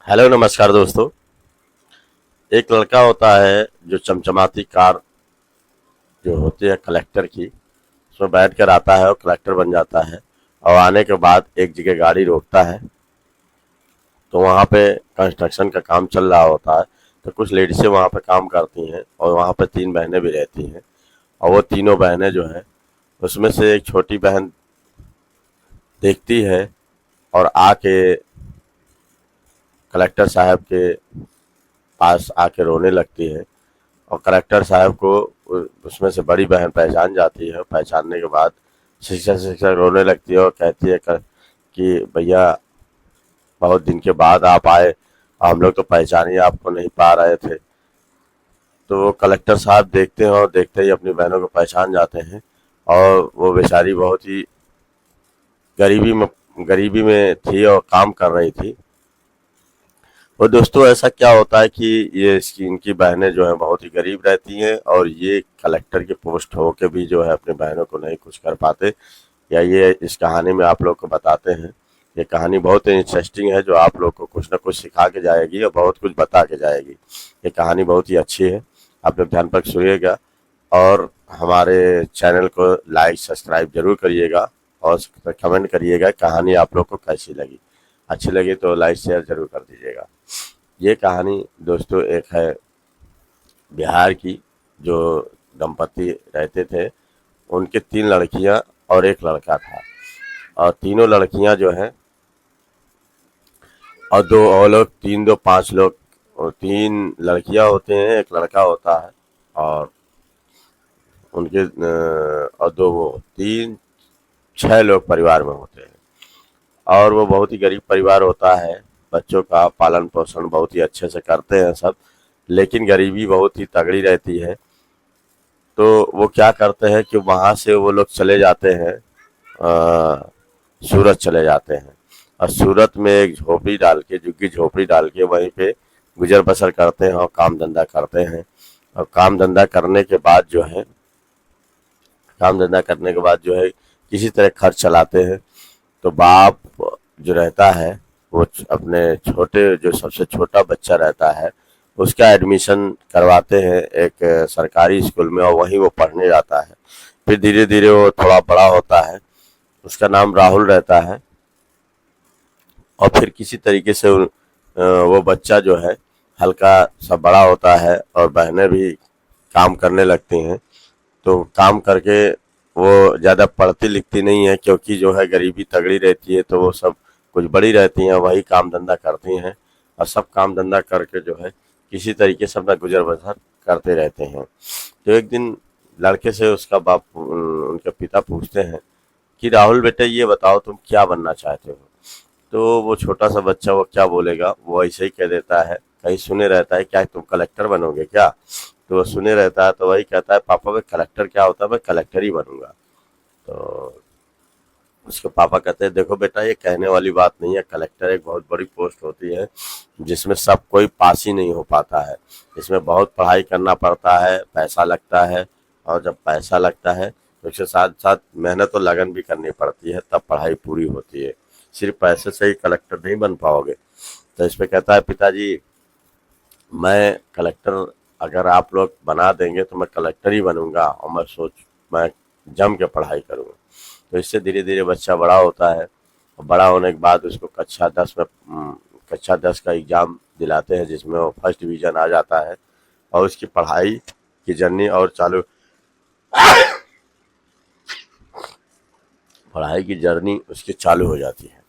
Hello नमस्कार दोस्तों। एक लड़का होता है जो चमचमाती कार जो होती है कलेक्टर की, उसमें बैठ कर आता है और कलेक्टर बन जाता है। और आने के बाद एक जगह गाड़ी रोकता है, तो वहाँ पे कंस्ट्रक्शन का काम चल रहा होता है। तो कुछ लेडीज़ें वहाँ पे काम करती हैं और वहाँ पे 3 बहनें भी रहती हैं। और वो तीनों बहनें जो हैं, उसमें से एक छोटी बहन देखती है और आके कलेक्टर साहब के पास आके रोने लगती है। और कलेक्टर साहब को उसमें से बड़ी बहन पहचान जाती है। पहचानने के बाद शिक्षक शिक्षक रोने लगती है और कहती है कि भैया, बहुत दिन के बाद आप आए, हम लोग तो पहचान ही आपको नहीं पा रहे थे। तो वो कलेक्टर साहब देखते हैं और देखते ही अपनी बहनों को पहचान जाते हैं। और वो बेचारी बहुत ही गरीबी में गरीबी में थी और काम कर रही थी। और दोस्तों, ऐसा क्या होता है कि ये इसकी इनकी बहनें जो हैं बहुत ही गरीब रहती हैं और ये कलेक्टर के पोस्ट होके भी जो है अपनी बहनों को नहीं कुछ कर पाते। या ये इस कहानी में आप लोग को बताते हैं। ये कहानी बहुत ही इंटरेस्टिंग है, जो आप लोग को कुछ ना कुछ सिखा के जाएगी और बहुत कुछ बता के जाएगी। ये कहानी बहुत ही अच्छी है, आप लोग ध्यान पर सुनिएगा। और हमारे चैनल को लाइक सब्सक्राइब जरूर करिएगा और कमेंट करिएगा कहानी आप लोग को कैसी लगी। अच्छी लगी तो लाइक शेयर जरूर कर दीजिएगा। ये कहानी दोस्तों एक है बिहार की, जो दंपति रहते थे, उनके 3 लड़कियां और एक लड़का था। और तीनों लड़कियां जो हैं, और दो और लोग, 3 2 5 लोग, और 3 लड़कियां होते हैं, एक लड़का होता है। और उनके और 2 वो 3 6 लोग परिवार में होते हैं। और वो बहुत ही गरीब परिवार होता है। बच्चों का पालन पोषण बहुत ही अच्छे से करते हैं सब, लेकिन गरीबी बहुत ही तगड़ी रहती है। तो वो क्या करते हैं कि वहाँ से वो लोग चले जाते हैं, सूरत चले जाते हैं। और सूरत में एक झोपड़ी डाल के, झुग्गी झोपड़ी डाल के वहीं पे गुजर बसर करते हैं और काम धंधा करते हैं। और काम धंधा करने के बाद जो है किसी तरह खर्च चलाते हैं। तो बाप जो रहता है, वो अपने छोटे, जो सबसे छोटा बच्चा रहता है, उसका एडमिशन करवाते हैं एक सरकारी स्कूल में और वहीं वो पढ़ने जाता है। फिर धीरे धीरे वो थोड़ा बड़ा होता है, उसका नाम राहुल रहता है। और फिर किसी तरीके से वो बच्चा जो है हल्का सा बड़ा होता है और बहनें भी काम करने लगती हैं। तो काम करके वो ज़्यादा पढ़ती लिखती नहीं है, क्योंकि जो है गरीबी तगड़ी रहती है। तो वो सब कुछ बड़ी रहती हैं, वही काम धंधा करती हैं। और सब काम धंधा करके जो है किसी तरीके से अपना गुजर बसर करते रहते हैं। तो एक दिन लड़के से उसका बाप, उनके पिता पूछते हैं कि राहुल बेटे, ये बताओ तुम क्या बनना चाहते हो। तो वो छोटा सा बच्चा वो क्या बोलेगा, वो ऐसे ही कह देता है, कहीं सुने रहता है, क्या तुम कलेक्टर बनोगे क्या। तो वो सुने रहता है, तो वही कहता है, पापा मैं कलेक्टर क्या होता है, मैं कलेक्टर ही बनूंगा। तो उसके पापा कहते हैं, देखो बेटा, ये कहने वाली बात नहीं है। कलेक्टर एक बहुत बड़ी पोस्ट होती है जिसमें सब कोई पास ही नहीं हो पाता है। इसमें बहुत पढ़ाई करना पड़ता है, पैसा लगता है। और जब पैसा लगता है तो उसके साथ साथ मेहनत और लगन भी करनी पड़ती है, तब पढ़ाई पूरी होती है। सिर्फ पैसे से ही कलेक्टर नहीं बन पाओगे। तो इस पे कहता है, पिताजी मैं कलेक्टर, अगर आप लोग बना देंगे तो मैं कलेक्टर ही बनूंगा और मैं जम के पढ़ाई करूंगा। तो इससे धीरे धीरे बच्चा बड़ा होता है और बड़ा होने के बाद उसको कक्षा 10 का एग्ज़ाम दिलाते हैं, जिसमें वो फर्स्ट डिवीज़न आ जाता है। और उसकी पढ़ाई की जर्नी उसकी चालू हो जाती है।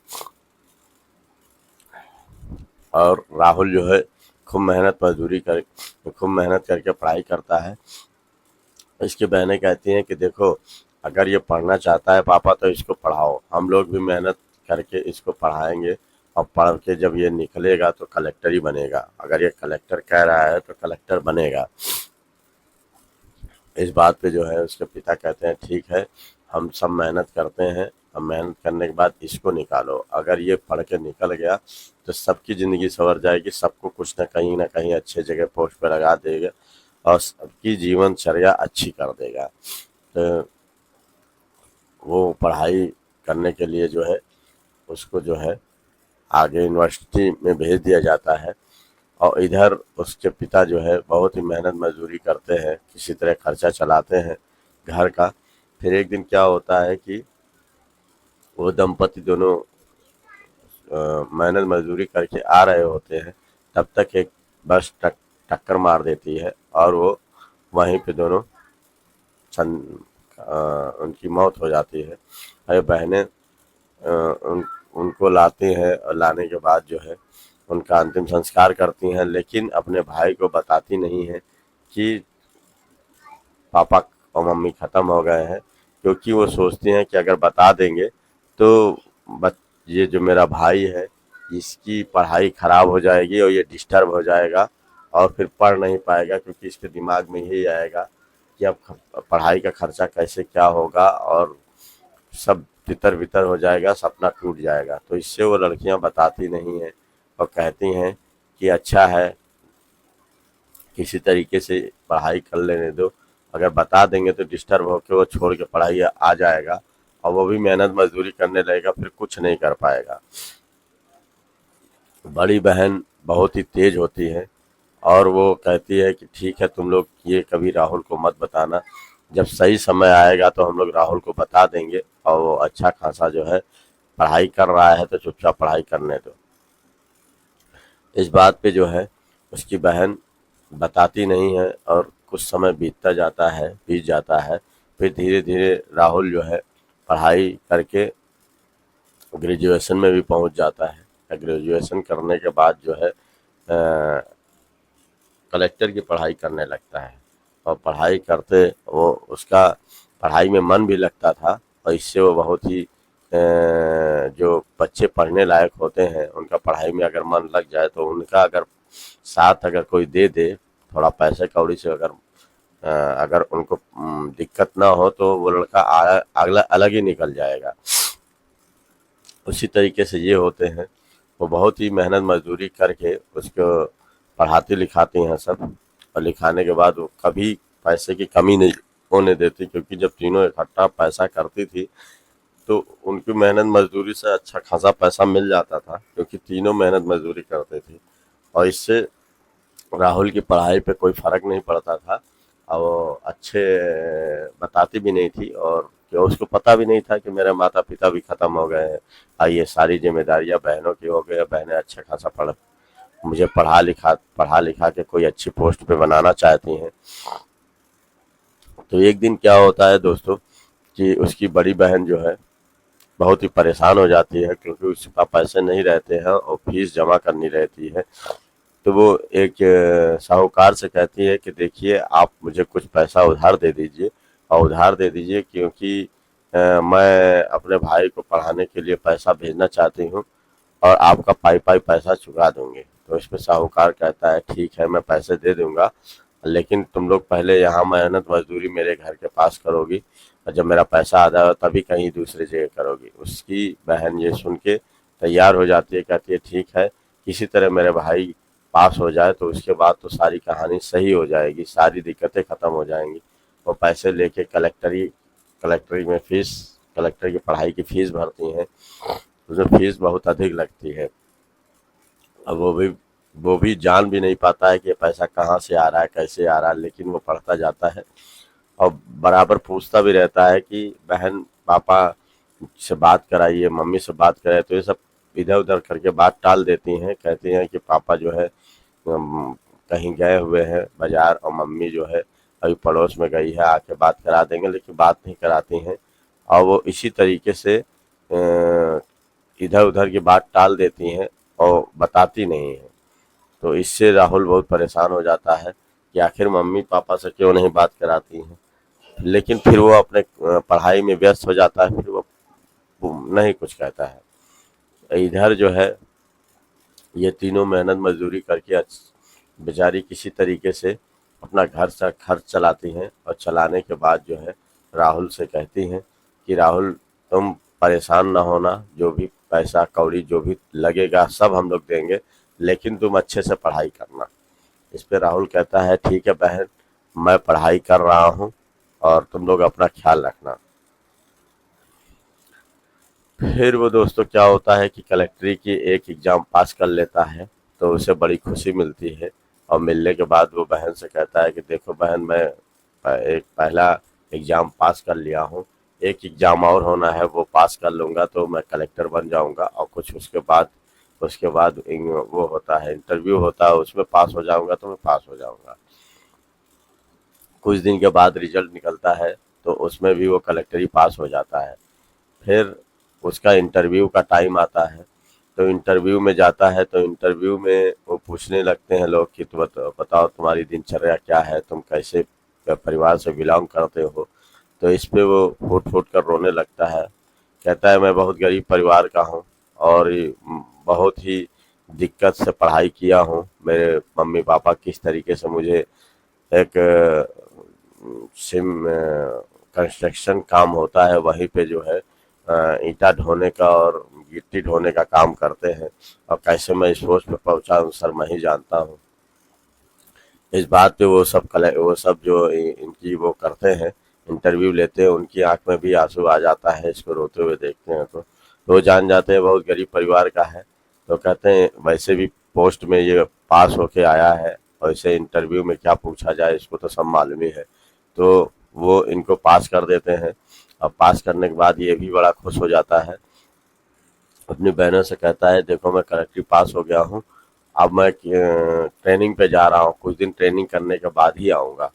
और राहुल जो है खूब मेहनत करके पढ़ाई करता है। इसकी बहनें कहती हैं कि देखो, अगर ये पढ़ना चाहता है पापा तो इसको पढ़ाओ, हम लोग भी मेहनत करके इसको पढ़ाएंगे। और पढ़ के जब ये निकलेगा तो कलेक्टर ही बनेगा। अगर ये कलेक्टर कह रहा है तो कलेक्टर बनेगा। इस बात पे जो है उसके पिता कहते हैं, ठीक है, हम सब मेहनत करते हैं। हम मेहनत करने के बाद इसको निकालो, अगर ये पढ़ के निकल गया तो सबकी ज़िंदगी संवर जाएगी, सबको कुछ ना कहीं अच्छे जगह पोस्ट पे लगा देगा और सबकी जीवनचर्या अच्छी कर देगा। तो वो पढ़ाई करने के लिए जो है उसको जो है आगे यूनिवर्सिटी में भेज दिया जाता है। और इधर उसके पिता जो है बहुत ही मेहनत मजदूरी करते हैं, किसी तरह खर्चा चलाते हैं घर का। फिर एक दिन क्या होता है कि वो दंपति दोनों मेहनत मजदूरी करके आ रहे होते हैं, तब तक एक बस टक्कर मार देती है और वो वहीं पे दोनों उनकी मौत हो जाती है। अरे बहनें उनको लाती हैं और लाने के बाद जो है उनका अंतिम संस्कार करती हैं, लेकिन अपने भाई को बताती नहीं है कि पापा और मम्मी ख़त्म हो गए हैं, क्योंकि वो सोचती हैं कि अगर बता देंगे तो ये जो मेरा भाई है इसकी पढ़ाई ख़राब हो जाएगी और ये डिस्टर्ब हो जाएगा और फिर पढ़ नहीं पाएगा, क्योंकि इसके दिमाग में यही आएगा कि अब पढ़ाई का खर्चा कैसे क्या होगा और सब तितर बितर हो जाएगा, सपना टूट जाएगा। तो इससे वो लड़कियां बताती नहीं हैं और कहती हैं कि अच्छा है किसी तरीके से पढ़ाई कर लेने दो, अगर बता देंगे तो डिस्टर्ब होकर वो छोड़ के पढ़ाई आ जाएगा और वो भी मेहनत मजदूरी करने लगेगा, फिर कुछ नहीं कर पाएगा। बड़ी बहन बहुत ही तेज होती है और वो कहती है कि ठीक है तुम लोग ये कभी राहुल को मत बताना, जब सही समय आएगा तो हम लोग राहुल को बता देंगे और वो अच्छा खासा जो है पढ़ाई कर रहा है तो चुपचाप पढ़ाई करने दो। इस बात पे जो है उसकी बहन बताती नहीं है और कुछ समय बीत जाता है। फिर धीरे धीरे राहुल जो है पढ़ाई करके ग्रेजुएशन में भी पहुंच जाता है। ग्रेजुएशन करने के बाद जो है कलेक्टर की पढ़ाई करने लगता है और पढ़ाई करते वो उसका पढ़ाई में मन भी लगता था और इससे वो बहुत ही जो बच्चे पढ़ने लायक होते हैं उनका पढ़ाई में अगर मन लग जाए तो उनका अगर साथ अगर कोई दे दे थोड़ा पैसे कौड़ी से, अगर उनको दिक्कत ना हो तो वो लड़का अगला अलग ही निकल जाएगा। उसी तरीके से ये होते हैं, वो बहुत ही मेहनत मजदूरी करके उसको पढ़ाती लिखाती हैं सब, और लिखाने के बाद वो कभी पैसे की कमी नहीं होने देती, क्योंकि जब तीनों इकट्ठा पैसा करती थी तो उनकी मेहनत मजदूरी से अच्छा खासा पैसा मिल जाता था, क्योंकि तीनों मेहनत मजदूरी करते थे और इससे राहुल की पढ़ाई पे कोई फर्क नहीं पड़ता था और वो अच्छे बताती भी नहीं थी और उसको पता भी नहीं था कि मेरे माता पिता भी ख़त्म हो गए हैं और ये सारी जिम्मेदारियां बहनों की हो गई, बहनें अच्छा खासा मुझे पढ़ा लिखा के कोई अच्छी पोस्ट पे बनाना चाहती हैं। तो एक दिन क्या होता है दोस्तों कि उसकी बड़ी बहन जो है बहुत ही परेशान हो जाती है, क्योंकि उसके पास पैसे नहीं रहते हैं और फीस जमा करनी रहती है। तो वो एक साहूकार से कहती है कि देखिए आप मुझे कुछ पैसा उधार दे दीजिए और उधार दे दीजिए, क्योंकि मैं अपने भाई को पढ़ाने के लिए पैसा भेजना चाहती हूँ और आपका पाई पाई पैसा चुका दूंगी। तो इस पे साहूकार कहता है ठीक है मैं पैसे दे दूंगा, लेकिन तुम लोग पहले यहाँ मेहनत मजदूरी मेरे घर के पास करोगी और जब मेरा पैसा आ जाएगा तभी कहीं दूसरी जगह करोगी। उसकी बहन ये सुन के तैयार हो जाती है, कहती है ठीक है किसी तरह मेरे भाई पास हो जाए तो उसके बाद तो सारी कहानी सही हो जाएगी, सारी दिक्कतें ख़त्म हो जाएंगी। वो पैसे लेके कलेक्टरी में कलेक्टर की पढ़ाई की फीस भरती हैं। उसमें फीस बहुत अधिक लगती है। अब वो भी जान भी नहीं पाता है कि पैसा कहाँ से आ रहा है कैसे आ रहा है, लेकिन वो पढ़ता जाता है और बराबर पूछता भी रहता है कि बहन पापा से बात कराइए, मम्मी से बात कराइए। तो ये सब इधर उधर करके बात टाल देती हैं, कहती हैं कि पापा जो है कहीं गए हुए हैं बाजार और मम्मी जो है अभी पड़ोस में गई है, आके बात करा देंगे, लेकिन बात नहीं कराती हैं और वो इसी तरीके से इधर उधर की बात टाल देती हैं और बताती नहीं है। तो इससे राहुल बहुत परेशान हो जाता है कि आखिर मम्मी पापा से क्यों नहीं बात कराती हैं, लेकिन फिर वो अपने पढ़ाई में व्यस्त हो जाता है, फिर वो नहीं कुछ कहता है। इधर जो है ये तीनों मेहनत मजदूरी करके बेचारी किसी तरीके से अपना घर से खर्च चलाती हैं और चलाने के बाद जो है राहुल से कहती हैं कि राहुल तुम परेशान ना होना, जो भी पैसा कौड़ी जो भी लगेगा सब हम लोग देंगे, लेकिन तुम अच्छे से पढ़ाई करना। इस पे राहुल कहता है ठीक है बहन मैं पढ़ाई कर रहा हूँ और तुम लोग अपना ख्याल रखना। फिर वो दोस्तों क्या होता है कि कलेक्ट्री की एक एग्ज़ाम पास कर लेता है, तो उसे बड़ी खुशी मिलती है। और मिलने के बाद वो बहन से कहता है कि देखो बहन, मैं एक पहला एग्ज़ाम पास कर लिया हूँ, एक एग्ज़ाम और होना है, वो पास कर लूँगा तो मैं कलेक्टर बन जाऊँगा। और कुछ उसके बाद वो होता है, इंटरव्यू होता है, उसमें पास हो जाऊँगा तो मैं पास हो जाऊँगा। कुछ दिन के बाद रिजल्ट निकलता है, तो उसमें भी वो कलेक्टरी पास हो जाता है। फिर उसका इंटरव्यू का टाइम आता है, तो इंटरव्यू में जाता है, तो इंटरव्यू में वो पूछने लगते हैं लोग कि तुम बताओ तुम्हारी दिनचर्या क्या है, तुम कैसे परिवार से बिलोंग करते हो। तो इस पे वो फूट फूट कर रोने लगता है। कहता है मैं बहुत गरीब परिवार का हूँ और बहुत ही दिक्कत से पढ़ाई किया हूँ। मेरे मम्मी पापा किस तरीके से मुझे एक सिम कंस्ट्रक्शन काम होता है, वहीं पे जो है ईंटा ढोने का और गिट्टी ढोने का काम करते हैं, और कैसे मैं इस पोस्ट पे पहुंचा हूँ सर मैं ही जानता हूँ। इस बात पे वो सब जो इनकी वो करते हैं, इंटरव्यू लेते हैं, उनकी आंख में भी आंसू आ जाता है इसको रोते हुए देखते हैं तो वो जान जाते हैं बहुत गरीब परिवार का है। तो कहते हैं वैसे भी पोस्ट में ये पास होके आया है, और इसे इंटरव्यू में क्या पूछा जाए इसको तो सब मालूम ही है। तो वो इनको पास कर देते हैं। और पास करने के बाद ये भी बड़ा खुश हो जाता है, अपनी बहनों से कहता है देखो मैं कलेक्ट्री पास हो गया हूँ, अब मैं ट्रेनिंग पे जा रहा हूँ, कुछ दिन ट्रेनिंग करने के बाद ही आऊँगा।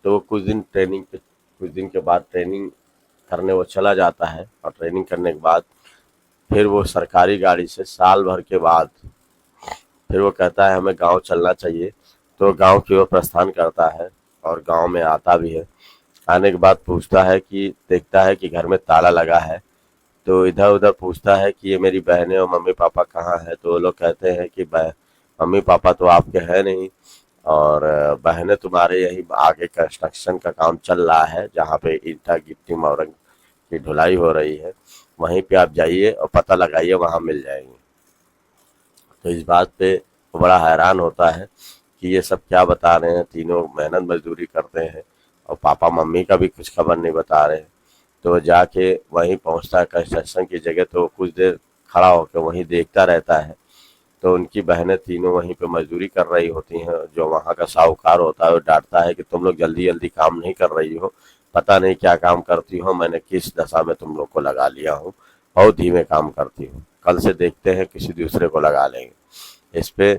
तो वो कुछ दिन के बाद ट्रेनिंग करने वो चला जाता है, और ट्रेनिंग करने के बाद फिर वो सरकारी गाड़ी से साल भर के बाद फिर वो कहता है हमें गांव चलना चाहिए। तो गांव की ओर प्रस्थान करता है, और गांव में आता भी है। आने के बाद पूछता है कि देखता है कि घर में ताला लगा है, तो इधर उधर पूछता है कि ये मेरी बहनें और मम्मी पापा कहाँ हैं। तो वो लोग कहते हैं कि मम्मी पापा तो आपके हैं नहीं, और बहनें तुम्हारे यही आगे कंस्ट्रक्शन का काम चल रहा है, जहाँ पे ईंटा गिट्टी मोरंग की ढुलाई हो रही है, वहीं पे आप जाइए और पता लगाइए, वहाँ मिल जाएंगे। तो इस बात पे वो बड़ा हैरान होता है कि ये सब क्या बता रहे हैं, तीनों मेहनत मजदूरी करते हैं और पापा मम्मी का भी कुछ खबर नहीं बता रहे हैं। तो जाके वहीं पहुंचता है कंस्ट्रक्शन की जगह, तो कुछ देर खड़ा होकर वहीं देखता रहता है। तो उनकी बहनें तीनों वहीं पे मजदूरी कर रही होती हैं। जो वहाँ का साहूकार होता है वो डांटता है कि तुम लोग जल्दी जल्दी काम नहीं कर रही हो, पता नहीं क्या काम करती हो, मैंने किस दशा में तुम लोग को लगा लिया हूँ, बहुत धीमे काम करती हो, कल से देखते हैं किसी दूसरे को लगा लेंगे। इस पे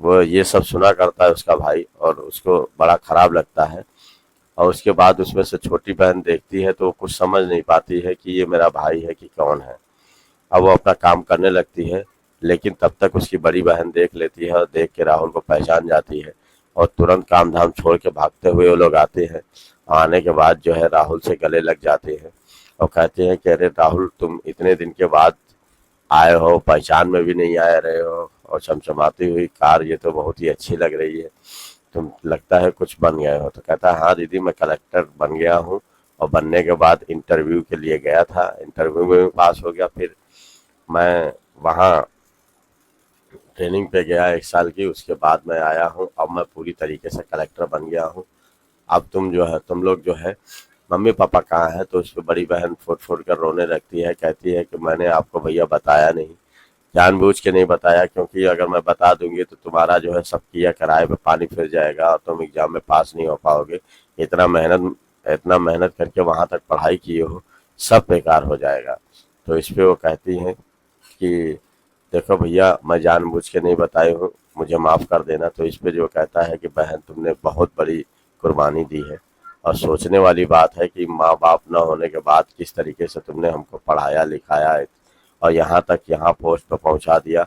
वो ये सब सुना करता है उसका भाई, और उसको बड़ा खराब लगता है। और उसके बाद उसमें से छोटी बहन देखती है, तो वो कुछ समझ नहीं पाती है कि ये मेरा भाई है कि कौन है। अब वो अपना काम करने लगती है, लेकिन तब तक उसकी बड़ी बहन देख लेती है, और देख के राहुल को पहचान जाती है, और तुरंत काम धाम छोड़ के भागते हुए वो लोग आते हैं। आने के बाद जो है राहुल से गले लग जाते हैं, और कहते हैं कि अरे राहुल, तुम इतने दिन के बाद आए हो, पहचान में भी नहीं आ रहे हो, और चमचमाती हुई कार ये तो बहुत ही अच्छी लग रही है, तुम लगता है कुछ बन गए हो। तो कहता है हाँ दीदी, मैं कलेक्टर बन गया हूँ, और बनने के बाद इंटरव्यू के लिए गया था, इंटरव्यू में भी पास हो गया, फिर मैं वहाँ ट्रेनिंग पे गया 1 साल की, उसके बाद मैं आया हूँ, अब मैं पूरी तरीके से कलेक्टर बन गया हूँ। अब तुम लोग जो है मम्मी पापा कहाँ हैं। तो उस पर बड़ी बहन फुट फुट कर रोने लगती है, कहती है कि मैंने आपको भैया बताया नहीं, जानबूझ के नहीं बताया, क्योंकि अगर मैं बता दूंगी तो तुम्हारा जो है सब किया किराए पे पानी फिर जाएगा, और तुम एग्जाम में पास नहीं हो पाओगे। इतना मेहनत इतना मेहनत करके वहां तक पढ़ाई किए हो, सब बेकार हो जाएगा। तो इस पे वो कहती हैं कि देखो भैया, मैं जानबूझ के नहीं बताई हूँ, मुझे माफ़ कर देना। तो इस पे जो कहता है कि बहन, तुमने बहुत बड़ी कुर्बानी दी है, और सोचने वाली बात है कि माँ बाप ना होने के बाद किस तरीके से तुमने हमको पढ़ाया लिखाया है, और यहाँ पोस्ट पर पहुँचा दिया।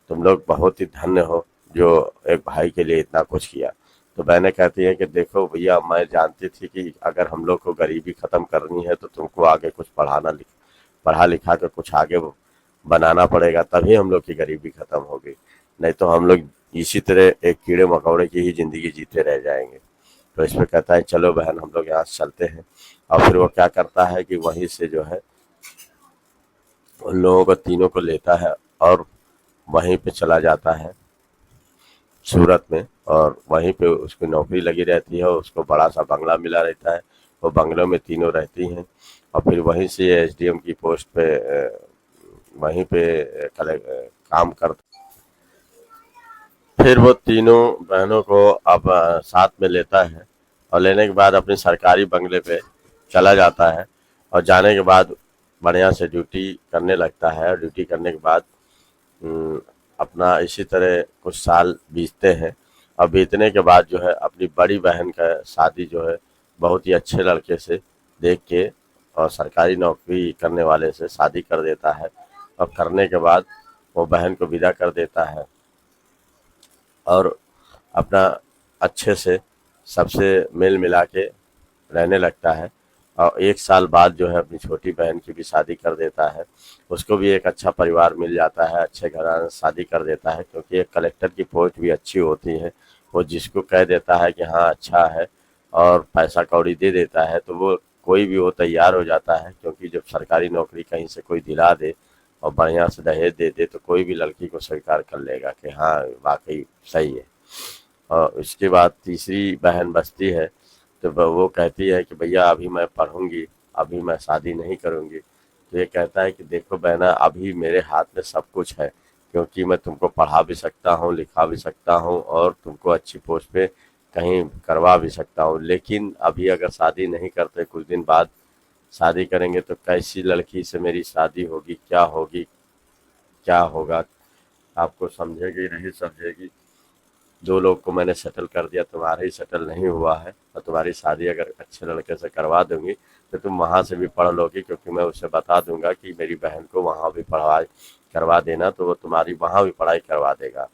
तुम लोग बहुत ही धन्य हो जो एक भाई के लिए इतना कुछ किया। तो बहनें कहती हैं कि देखो भैया, मैं जानती थी कि अगर हम लोग को गरीबी ख़त्म करनी है तो तुमको आगे कुछ पढ़ा लिखा कर कुछ आगे बनाना पड़ेगा, तभी हम लोग की गरीबी खत्म होगी, नहीं तो हम लोग इसी तरह एक कीड़े मकोड़े की ही जिंदगी जीते रह जाएंगे। तो इसमें कहता है चलो बहन, हम लोग यहाँ से चलते हैं। और फिर वो क्या करता है कि वहीं से जो है उन लोगों को तीनों को लेता है, और वहीं पे चला जाता है सूरत में, और वहीं पे उसकी नौकरी लगी रहती है, और उसको बड़ा सा बंगला मिला रहता है। वो बंगलों में तीनों रहती हैं, और फिर वहीं से एसडीएम की पोस्ट पे वहीं पे काम करता। फिर वो तीनों बहनों को अब साथ में लेता है और लेने के बाद अपने सरकारी बंगले पे चला जाता है और जाने के बाद बढ़िया से ड्यूटी करने लगता है और ड्यूटी करने के बाद अम, अपना इसी तरह कुछ साल बीतते हैं और बीतने के बाद जो है अपनी बड़ी बहन का शादी जो है बहुत ही अच्छे लड़के से देख के और सरकारी नौकरी करने वाले से शादी कर देता है और करने के बाद वो बहन को विदा कर देता है और अपना अच्छे से सबसे मिल मिला के रहने लगता है और 1 साल बाद जो है अपनी छोटी बहन की भी शादी कर देता है। उसको भी एक अच्छा परिवार मिल जाता है, अच्छे घराने से शादी कर देता है क्योंकि एक कलेक्टर की पोस्ट भी अच्छी होती है। वो जिसको कह देता है कि हाँ अच्छा है और पैसा कौड़ी दे देता है तो वो कोई भी वो तैयार हो जाता है क्योंकि जब सरकारी नौकरी कहीं से कोई दिला दे और बढ़िया से दहेज दे दे तो कोई भी लड़की को स्वीकार कर लेगा कि हाँ वाक़ई सही है। और उसके बाद तीसरी बहन बचती है तो वो कहती है कि भैया अभी मैं पढ़ूंगी, अभी मैं शादी नहीं करूंगी। तो ये कहता है कि देखो बहना अभी मेरे हाथ में सब कुछ है क्योंकि मैं तुमको पढ़ा भी सकता हूँ, लिखा भी सकता हूँ और तुमको अच्छी पोस्ट पे कहीं करवा भी सकता हूँ, लेकिन अभी अगर शादी नहीं करते कुछ दिन बाद शादी करेंगे तो कैसी लड़की से मेरी शादी होगी, क्या होगी, क्या होगा, आपको समझेगी नहीं समझेगी। 2 लोग को मैंने सेटल कर दिया, तुम्हारा ही सेटल नहीं हुआ है और तुम्हारी शादी अगर अच्छे लड़के से करवा दूंगी तो तुम वहाँ से भी पढ़ लोगी क्योंकि मैं उसे बता दूंगा कि मेरी बहन को वहाँ भी पढ़ाई करवा देना तो वो तुम्हारी वहाँ भी पढ़ाई करवा देगा।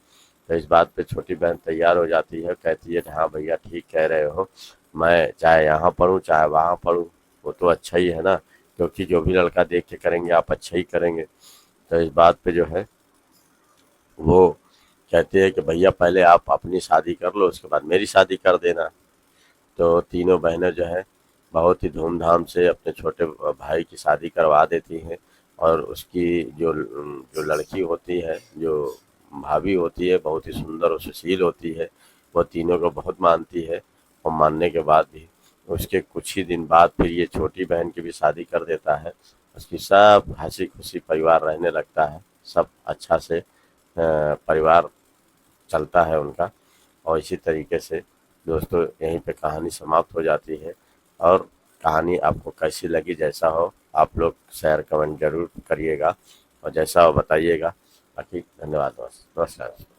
तो इस बात पे छोटी बहन तैयार हो जाती है, कहती है हाँ भैया ठीक कह रहे हो, मैं चाहे यहाँ पढ़ूँ चाहे वहाँ पढ़ूँ वो तो अच्छा ही है ना, क्योंकि जो भी लड़का देख के करेंगे आप अच्छा ही करेंगे। तो इस बात पे जो है वो कहते हैं कि भैया पहले आप अपनी शादी कर लो उसके बाद मेरी शादी कर देना। तो तीनों बहनें जो है बहुत ही धूमधाम से अपने छोटे भाई की शादी करवा देती हैं और उसकी जो लड़की होती है, जो भाभी होती है, बहुत ही सुंदर और सुशील होती है। वो तीनों को बहुत मानती है और मानने के बाद भी उसके कुछ ही दिन बाद फिर ये छोटी बहन की भी शादी कर देता है। उसकी सब हंसी खुशी परिवार रहने लगता है, सब अच्छा से परिवार चलता है उनका। और इसी तरीके से दोस्तों यहीं पे कहानी समाप्त हो जाती है। और कहानी आपको कैसी लगी जैसा हो आप लोग शेयर कमेंट जरूर करिएगा और जैसा हो बताइएगा। बाकी धन्यवाद, नमस्कार।